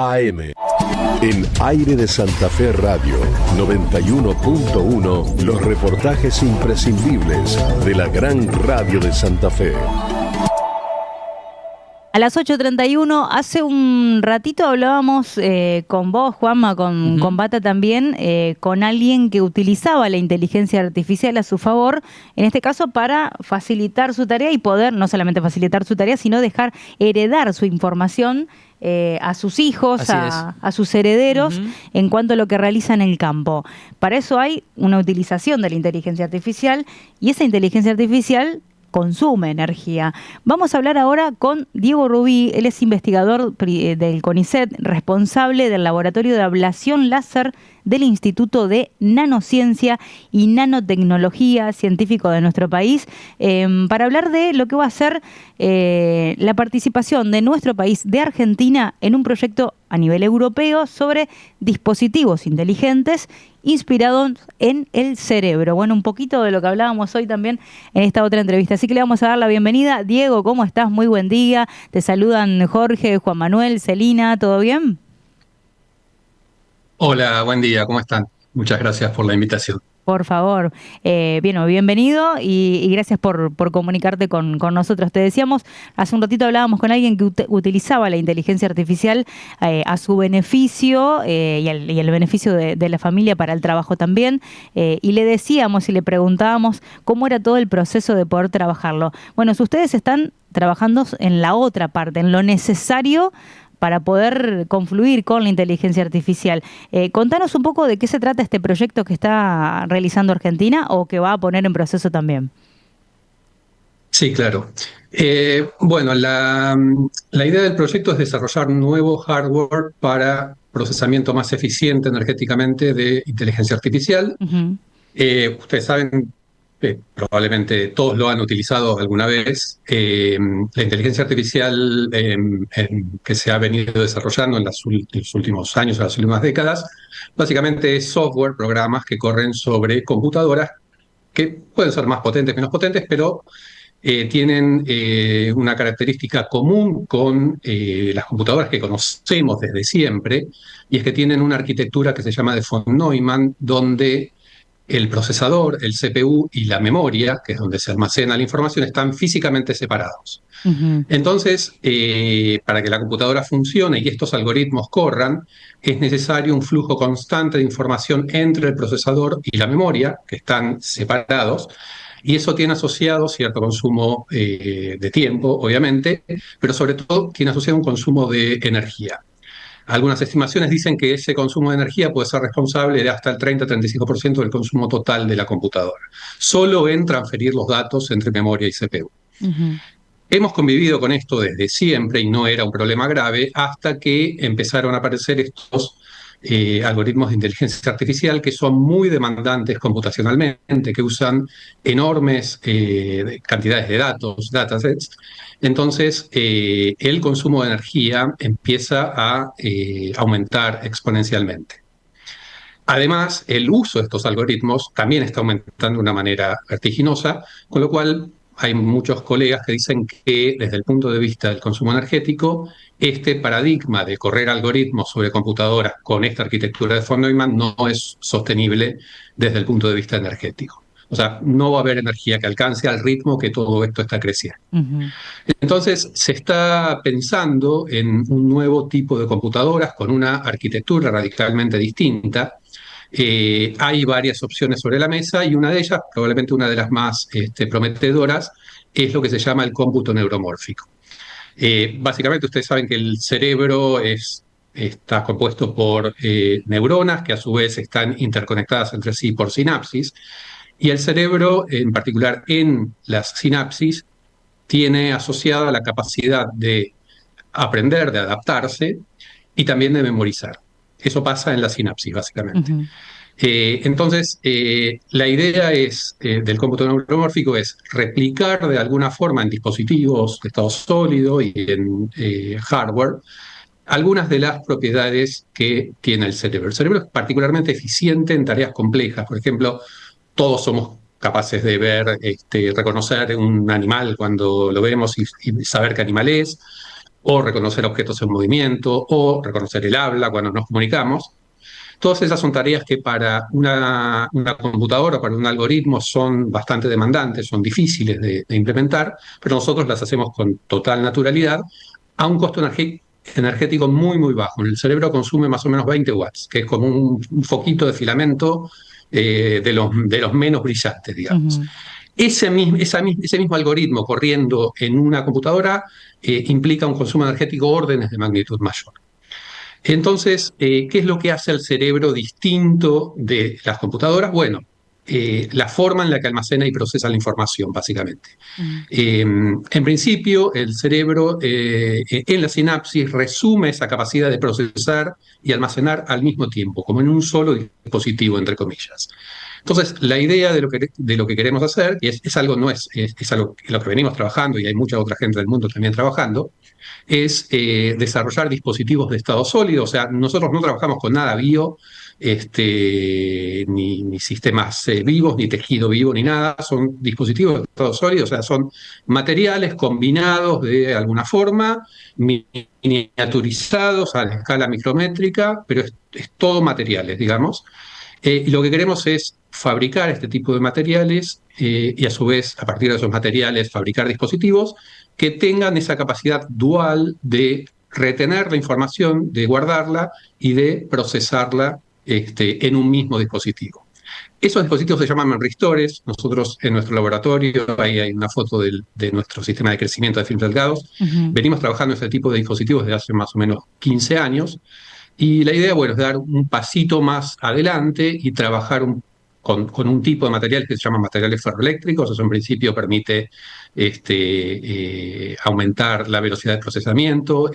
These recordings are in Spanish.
AM. En Aire de Santa Fe Radio 91.1, los reportajes imprescindibles de la gran radio de Santa Fe. A las 8:31, hace un ratito hablábamos con vos, Juanma, con Bata también, con alguien que utilizaba la inteligencia artificial a su favor, en este caso para facilitar su tarea y poder, no solamente facilitar su tarea, sino dejar heredar su información a sus hijos, a sus herederos, en cuanto a lo que realiza en el campo. Para eso hay una utilización de la inteligencia artificial y esa inteligencia artificial consume energía. Vamos a hablar ahora con Diego Rubí. Él es investigador del CONICET, responsable del Laboratorio de Ablación Láser del Instituto de Nanociencia y Nanotecnología científico de nuestro país, para hablar de lo que va a ser la participación de nuestro país, de Argentina, en un proyecto a nivel europeo sobre dispositivos inteligentes inspirados en el cerebro. Bueno, un poquito de lo que hablábamos hoy también en esta otra entrevista. Así que le vamos a dar la bienvenida. Diego, ¿cómo estás? Muy buen día. Te saludan Jorge, Juan Manuel, Celina, ¿todo bien? Hola, buen día, ¿cómo están? Muchas gracias por la invitación. Por favor, bienvenido y gracias por comunicarte con nosotros. Te decíamos, hace un ratito hablábamos con alguien que utilizaba la inteligencia artificial a su beneficio y el beneficio de la familia para el trabajo también, y le decíamos y le preguntábamos cómo era todo el proceso de poder trabajarlo. Bueno, si ustedes están trabajando en la otra parte, en lo necesario para poder confluir con la inteligencia artificial. Contanos un poco de qué se trata este proyecto que está realizando Argentina o que va a poner en proceso también. Sí, claro. Bueno, la idea del proyecto es desarrollar nuevo hardware para procesamiento más eficiente energéticamente de inteligencia artificial. Ustedes saben, probablemente todos lo han utilizado alguna vez, la inteligencia artificial que se ha venido desarrollando en los últimos años, en las últimas décadas, básicamente es software, programas que corren sobre computadoras que pueden ser más potentes, menos potentes, pero tienen una característica común con las computadoras que conocemos desde siempre, y es que tienen una arquitectura que se llama de von Neumann, donde el procesador, el CPU y la memoria, que es donde se almacena la información, están físicamente separados. Entonces, para que la computadora funcione y estos algoritmos corran, es necesario un flujo constante de información entre el procesador y la memoria, que están separados, y eso tiene asociado cierto consumo de tiempo, obviamente, pero sobre todo tiene asociado un consumo de energía. Algunas estimaciones dicen que ese consumo de energía puede ser responsable de hasta el 30-35% del consumo total de la computadora, solo en transferir los datos entre memoria y CPU. Hemos convivido con esto desde siempre y no era un problema grave hasta que empezaron a aparecer estos algoritmos de inteligencia artificial que son muy demandantes computacionalmente, que usan enormes cantidades de datos, datasets. Entonces, el consumo de energía empieza a aumentar exponencialmente. Además, el uso de estos algoritmos también está aumentando de una manera vertiginosa, con lo cual hay muchos colegas que dicen que desde el punto de vista del consumo energético, este paradigma de correr algoritmos sobre computadoras con esta arquitectura de von Neumann no es sostenible desde el punto de vista energético. O sea, no va a haber energía que alcance al ritmo que todo esto está creciendo. Entonces, se está pensando en un nuevo tipo de computadoras con una arquitectura radicalmente distinta. Hay varias opciones sobre la mesa y una de ellas, probablemente una de las más prometedoras, es lo que se llama el cómputo neuromórfico. Básicamente ustedes saben que el cerebro está compuesto por neuronas que a su vez están interconectadas entre sí por sinapsis, y el cerebro, en particular en las sinapsis, tiene asociada la capacidad de aprender, de adaptarse y también de memorizar. Eso pasa en la sinapsis, básicamente. Entonces, la idea del cómputo neuromórfico es replicar de alguna forma en dispositivos de estado sólido y en hardware algunas de las propiedades que tiene el cerebro. El cerebro es particularmente eficiente en tareas complejas. Por ejemplo, todos somos capaces de ver, reconocer un animal cuando lo vemos y saber qué animal es. o reconocer objetos en movimiento, o reconocer el habla cuando nos comunicamos. Todas esas son tareas que para una computadora, para un algoritmo, son bastante demandantes, son difíciles de implementar, pero nosotros las hacemos con total naturalidad a un costo energético muy, muy bajo. El cerebro consume más o menos 20 watts, que es como un foquito de filamento de los menos brillantes, digamos. Ujú. Ese mismo algoritmo corriendo en una computadora implica un consumo energético órdenes de magnitud mayor. Entonces, ¿qué es lo que hace el cerebro distinto de las computadoras? Bueno, la forma en la que almacena y procesa la información, básicamente. Mm. En principio, el cerebro en la sinapsis resume esa capacidad de procesar y almacenar al mismo tiempo, como en un solo dispositivo, entre comillas. Entonces, la idea de lo que queremos hacer, y es algo, no es algo en lo que venimos trabajando, y hay mucha otra gente del mundo también trabajando, es desarrollar dispositivos de estado sólido. O sea, nosotros no trabajamos con nada bio, ni sistemas vivos, ni tejido vivo, ni nada. Son dispositivos de estado sólido, o sea, son materiales combinados de alguna forma, miniaturizados a la escala micrométrica, pero es todo materiales, digamos. Y lo que queremos es fabricar este tipo de materiales y a su vez, a partir de esos materiales, fabricar dispositivos que tengan esa capacidad dual de retener la información, de guardarla y de procesarla en un mismo dispositivo. Esos dispositivos se llaman memristores. Nosotros en nuestro laboratorio, ahí hay una foto de nuestro sistema de crecimiento de films delgados, Ujú. venimos trabajando en este tipo de dispositivos desde hace más o menos 15 años. Y la idea, bueno, es dar un pasito más adelante y trabajar con un tipo de materiales que se llaman materiales ferroeléctricos. Eso en principio permite aumentar la velocidad de procesamiento,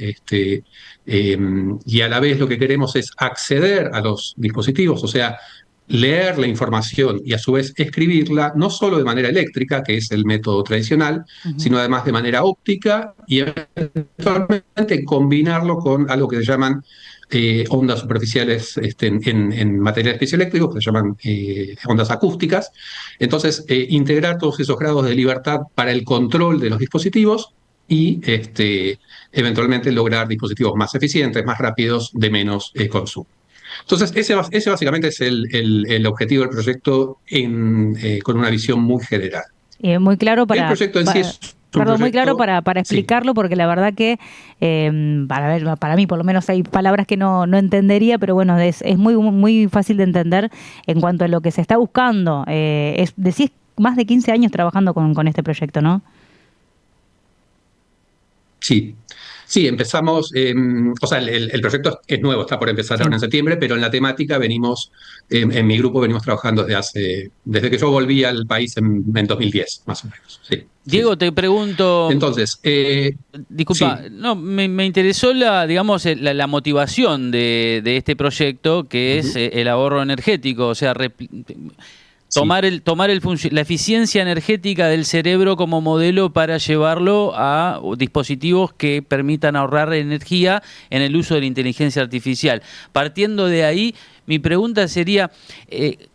y a la vez lo que queremos es acceder a los dispositivos, o sea, leer la información y a su vez escribirla, no solo de manera eléctrica, que es el método tradicional, Ujú. sino además de manera óptica y eventualmente combinarlo con algo que se llaman ondas superficiales en materiales piezoeléctricos, que se llaman ondas acústicas. Entonces, integrar todos esos grados de libertad para el control de los dispositivos y eventualmente lograr dispositivos más eficientes, más rápidos, de menos consumo. Entonces, ese básicamente es el objetivo del proyecto con una visión muy general. Muy claro El proyecto en sí es un perdón, muy claro proyecto, para sí. explicarlo, porque la verdad que para ver, para mí por lo menos hay palabras que no entendería, pero bueno, es muy, muy fácil de entender en cuanto a lo que se está buscando. Decís más de 15 años trabajando con este proyecto, ¿no? Sí, sí, empezamos, o sea, el proyecto es nuevo, está por empezar ahora Sí. en septiembre, pero en la temática venimos, en mi grupo venimos trabajando desde que yo volví al país en 2010, más o menos. Sí, sí, sí. Diego, te pregunto, Entonces, disculpa, sí. no, me interesó digamos, la motivación de este proyecto, que es Ujú. el ahorro energético, o sea, Sí, la eficiencia energética del cerebro como modelo para llevarlo a dispositivos que permitan ahorrar energía en el uso de la inteligencia artificial. Partiendo de ahí, mi pregunta sería,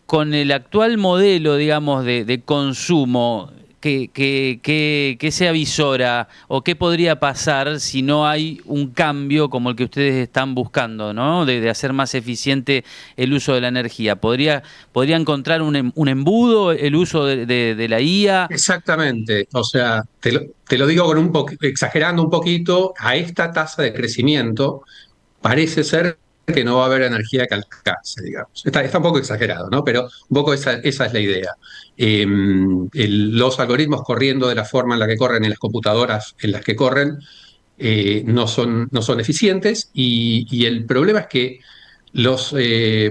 con el actual modelo, digamos, de consumo, ¿qué se avisora o qué podría pasar si no hay un cambio como el que ustedes están buscando, ¿no? De hacer más eficiente el uso de la energía. ¿Podría encontrar un embudo el uso de la IA? exactamente. O sea, te lo digo exagerando un poquito, a esta tasa de crecimiento parece ser que no va a haber energía que alcance, digamos. Está un poco exagerado, ¿no? Pero un poco esa es la idea. Los algoritmos corriendo de la forma en la que corren en las computadoras en las que corren no son eficientes y el problema es que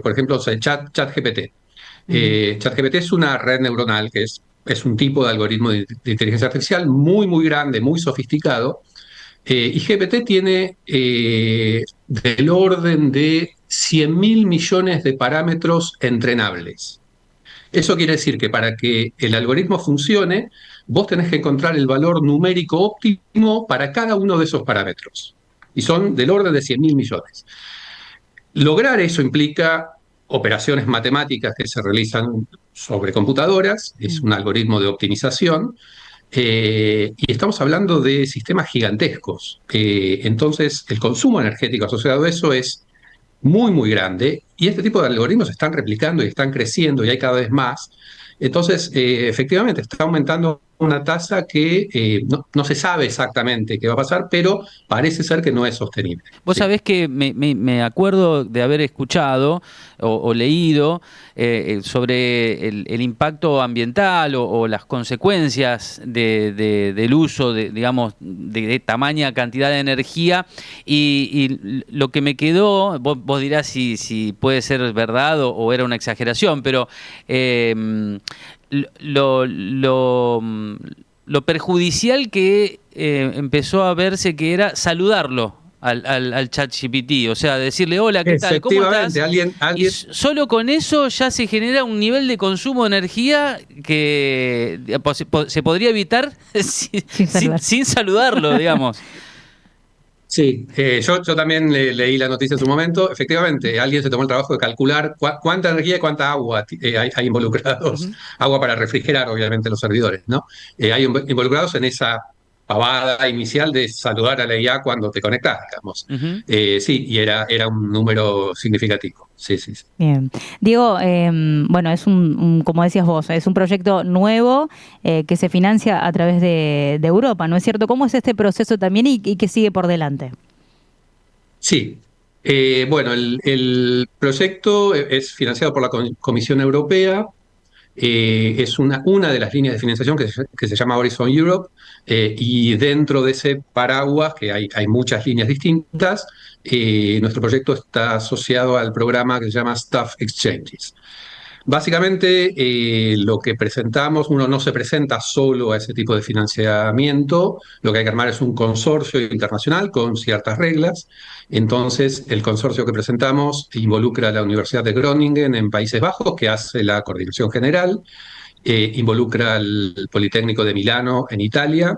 por ejemplo, o sea, ChatGPT. Ujú. ChatGPT es una red neuronal que es un tipo de algoritmo de inteligencia artificial muy, muy grande, muy sofisticado, y GPT tiene del orden de 100.000 millones de parámetros entrenables. Eso quiere decir que para que el algoritmo funcione, vos tenés que encontrar el valor numérico óptimo para cada uno de esos parámetros. Y son del orden de 100.000 millones. Lograr eso implica operaciones matemáticas que se realizan sobre computadoras, es Mm. un algoritmo de optimización, Y estamos hablando de sistemas gigantescos. Entonces, el consumo energético asociado a eso es muy, muy grande, y este tipo de algoritmos se están replicando y están creciendo y hay cada vez más. Entonces, efectivamente, está aumentando una tasa que no se sabe exactamente qué va a pasar, pero parece ser que no es sostenible. Vos Sí. sabés que me acuerdo de haber escuchado o leído sobre el impacto ambiental o las consecuencias del uso digamos, de tamaña cantidad de energía y lo que me quedó, vos dirás si puede ser verdad o era una exageración, pero lo, lo, lo perjudicial que empezó a verse que era saludarlo al ChatGPT, o sea, decirle hola, ¿qué tal? ¿Cómo estás? Efectivamente, Y solo con eso ya se genera un nivel de consumo de energía que se podría evitar sin saludarlo, digamos. Sí, yo también leí la noticia en su momento. Efectivamente, alguien se tomó el trabajo de calcular cuánta energía y cuánta agua hay involucrados. Ujú, Agua para refrigerar, obviamente, los servidores, ¿no? Hay involucrados en esa pavada inicial de saludar a la IA cuando te conectas, digamos. ujú. Sí, y era un número significativo. Sí, sí, sí. Bien. Diego, bueno, es como decías vos, es un proyecto nuevo que se financia a través de Europa, ¿no es cierto? ¿Cómo es este proceso también y qué sigue por delante? Sí. Bueno, el proyecto es financiado por la Comisión Europea. Es una de las líneas de financiación que se llama Horizon Europe, y dentro de ese paraguas, que hay muchas líneas distintas, nuestro proyecto está asociado al programa que se llama Staff Exchanges. Básicamente, lo que presentamos, uno no se presenta solo a ese tipo de financiamiento, lo que hay que armar es un consorcio internacional con ciertas reglas. Entonces, el consorcio que presentamos involucra a la Universidad de Groningen en Países Bajos, que hace la coordinación general, involucra al Politécnico de Milano en Italia,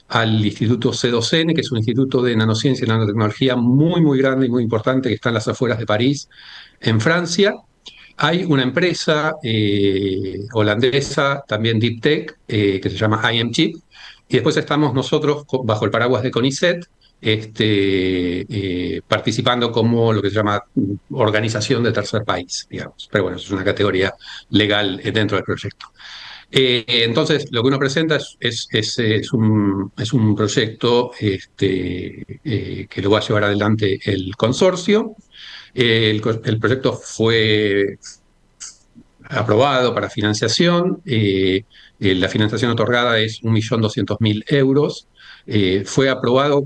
al Instituto C2N, que es un instituto de nanociencia y nanotecnología muy, muy grande y muy importante que está en las afueras de París, en Francia. Hay una empresa holandesa, también Deep Tech, que se llama IMChip, y después estamos nosotros bajo el paraguas de CONICET, participando como lo que se llama organización de tercer país, digamos. Pero bueno, eso es una categoría legal dentro del proyecto. Entonces, lo que uno presenta es un proyecto que lo va a llevar adelante el consorcio. El proyecto fue aprobado para financiación. La financiación otorgada es 1.200.000 euros. Fue aprobado,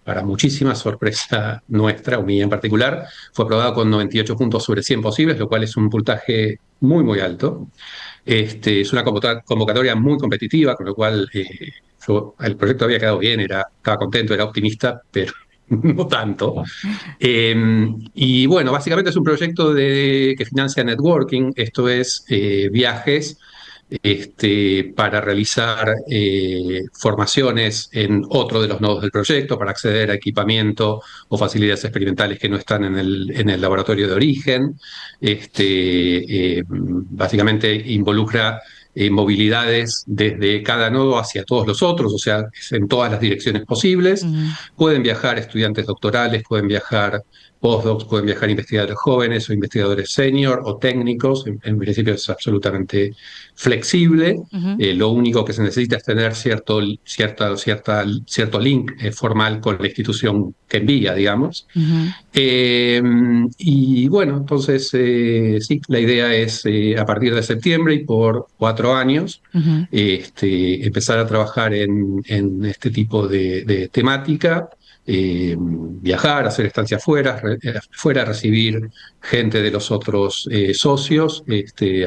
para muchísima sorpresa nuestra, o mía en particular, fue aprobado con 98 puntos sobre 100 posibles, lo cual es un puntaje muy, muy alto. Es una convocatoria muy competitiva, con lo cual el proyecto había quedado bien, estaba contento, era optimista, pero no tanto. Eh, y bueno, básicamente es un proyecto que financia networking, esto es viajes para realizar formaciones en otro de los nodos del proyecto, para acceder a equipamiento o facilidades experimentales que no están en el laboratorio de origen. Básicamente involucra movilidades desde cada nodo hacia todos los otros, o sea, es en todas las direcciones posibles. Ujú. Pueden viajar estudiantes doctorales, pueden viajar postdocs, pueden viajar investigadores jóvenes o investigadores senior o técnicos. En principio es absolutamente flexible. Ujú. Lo único que se necesita es tener cierto link formal con la institución que envía, digamos. Ujú. Y bueno, entonces sí, la idea es a partir de septiembre y por 4 años Ujú. empezar a trabajar en este tipo de temática, viajar, hacer estancia fuera, recibir gente de los otros socios.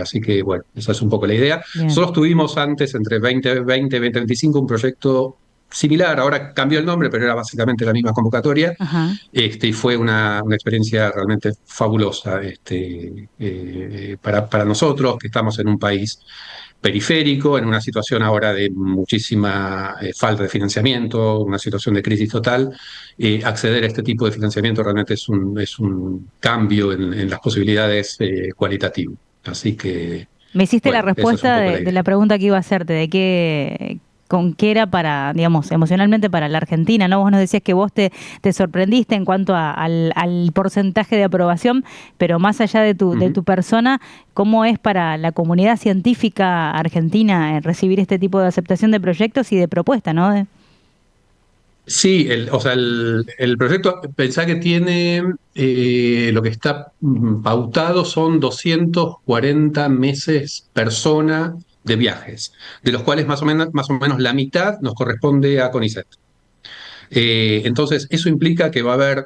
Así que bueno, esa es un poco la idea. Bien. Nosotros tuvimos antes, entre 2020 y 2025, un proyecto similar, ahora cambió el nombre, pero era básicamente la misma convocatoria, Ajá. y fue una experiencia realmente fabulosa, para nosotros, que estamos en un país periférico, en una situación ahora de muchísima falta de financiamiento, una situación de crisis total. Acceder a este tipo de financiamiento realmente es un cambio en las posibilidades cualitativas. Así que, Me hiciste la bueno, esa es un respuesta poco la de idea. la pregunta que iba a hacerte, de con qué era para, digamos, emocionalmente para la Argentina, ¿no? Vos nos decías que vos te sorprendiste en cuanto al porcentaje de aprobación, pero más allá de tu persona, ¿cómo es para la comunidad científica argentina recibir este tipo de aceptación de proyectos y de propuesta, ¿no? Sí, el proyecto, pensá que tiene, lo que está pautado son 240 meses persona de viajes, de los cuales más o menos la mitad nos corresponde a CONICET. Entonces, eso implica que va a haber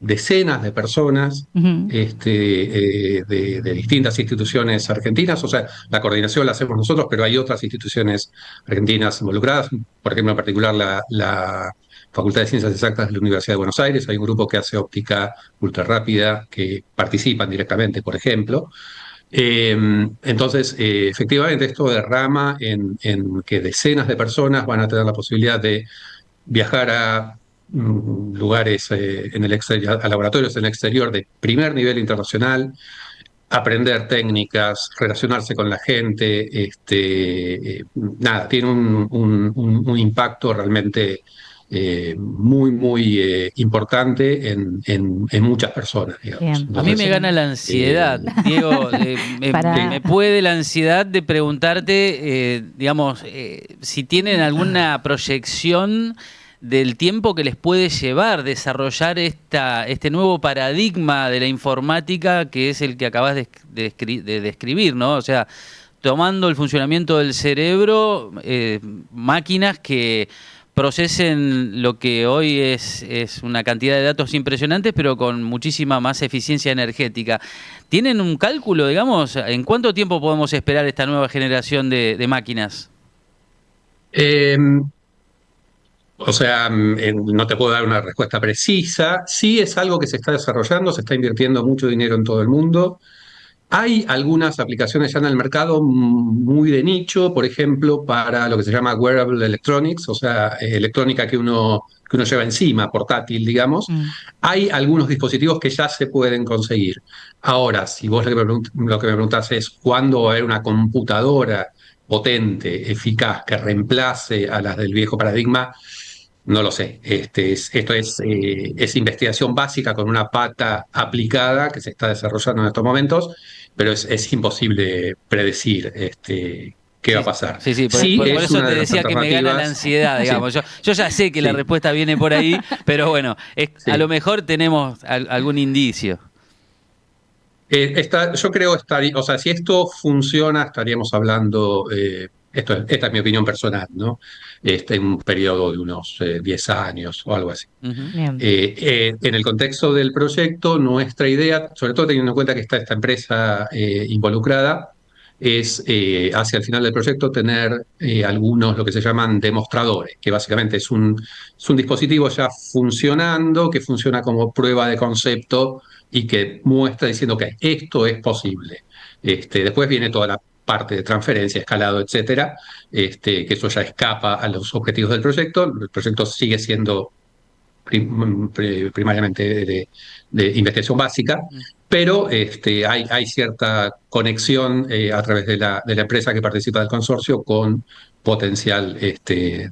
decenas de personas Ujú. de distintas instituciones argentinas. O sea, la coordinación la hacemos nosotros, pero hay otras instituciones argentinas involucradas, por ejemplo, en particular la Facultad de Ciencias Exactas de la Universidad de Buenos Aires. Hay un grupo que hace óptica ultra rápida que participan directamente, por ejemplo. Entonces, efectivamente, esto derrama en que decenas de personas van a tener la posibilidad de viajar a lugares en el exterior, a laboratorios en el exterior de primer nivel internacional, aprender técnicas, relacionarse con la gente, nada, tiene un impacto realmente muy importante en muchas personas, digamos. Bien. A mí me Entonces, gana la ansiedad, Diego. Me puede la ansiedad de preguntarte, digamos, si tienen alguna proyección del tiempo que les puede llevar desarrollar este nuevo paradigma de la informática que es el que acabas de describir, ¿no? O sea, tomando el funcionamiento del cerebro, máquinas que procesen lo que hoy es una cantidad de datos impresionantes, pero con muchísima más eficiencia energética. ¿Tienen un cálculo, digamos, en cuánto tiempo podemos esperar esta nueva generación de máquinas? eh, O sea, no te puedo dar una respuesta precisa. Sí es algo que se está desarrollando, se está invirtiendo mucho dinero en todo el mundo. Hay algunas aplicaciones ya en el mercado muy de nicho, por ejemplo, para lo que se llama wearable electronics, o sea, electrónica que uno lleva encima, portátil, digamos. Mm. Hay algunos dispositivos que ya se pueden conseguir. Ahora, si vos lo que me preguntás es cuándo va a haber una computadora potente, eficaz, que reemplace a las del viejo paradigma, no lo sé. Esto es investigación básica con una pata aplicada que se está desarrollando en estos momentos, pero es imposible predecir qué va a Sí, pasar. sí, sí, Sí, por es eso una te de las decía que me gana la alternativas. ansiedad, Sí, digamos. Yo ya sé que la sí, respuesta viene por ahí, pero bueno, a lo sí. mejor tenemos algún indicio. Yo creo o sea, si esto funciona, estaríamos hablando, esta es mi opinión personal, ¿no? En un periodo de unos 10 años o algo así. Ujú. Bien. En el contexto del proyecto, nuestra idea, sobre todo teniendo en cuenta que está esta empresa involucrada, es hacia el final del proyecto tener algunos, lo que se llaman demostradores, que básicamente es un dispositivo ya funcionando, que funciona como prueba de concepto y que muestra diciendo que esto es posible. Después viene toda la parte de transferencia, escalado, etcétera, que eso ya escapa a los objetivos del proyecto. El proyecto sigue siendo primariamente de investigación básica, pero hay cierta conexión a través de la empresa que participa del consorcio con potencial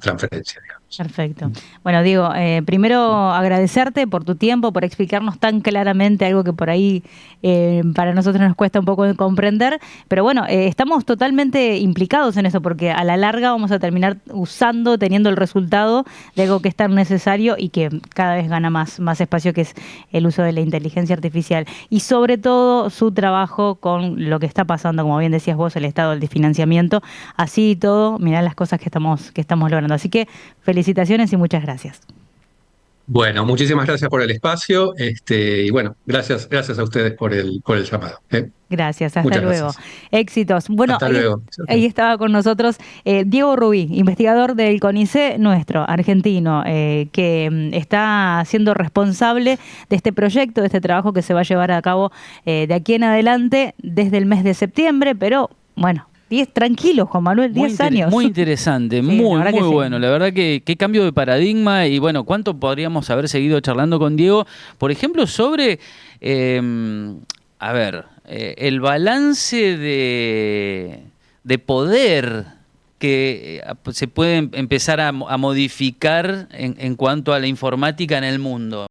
transferencia, digamos. Perfecto. Bueno, Diego, primero agradecerte por tu tiempo, por explicarnos tan claramente algo que por ahí para nosotros nos cuesta un poco de comprender, pero bueno, estamos totalmente implicados en eso porque a la larga vamos a terminar usando, teniendo el resultado de algo que es tan necesario y que cada vez gana más espacio, que es el uso de la inteligencia artificial y sobre todo su trabajo con lo que está pasando, como bien decías vos, el estado del financiamiento, así y todo, mirá las cosas que estamos logrando. Así que felicitaciones y muchas gracias. Bueno, muchísimas gracias por el espacio, y bueno, gracias a ustedes por el llamado. Gracias, hasta Muchas luego. gracias. Éxitos. Bueno, Hasta luego. ahí estaba con nosotros Diego Rubí, investigador del CONICET nuestro, argentino, que está siendo responsable de este proyecto, de este trabajo que se va a llevar a cabo de aquí en adelante desde el mes de septiembre, pero bueno. 10, tranquilo, Juan Manuel, 10 años. Muy interesante, Sí, muy la verdad que sí. bueno. La verdad que qué cambio de paradigma y bueno, cuánto podríamos haber seguido charlando con Diego, por ejemplo, sobre, el balance de poder que se puede empezar a modificar en cuanto a la informática en el mundo?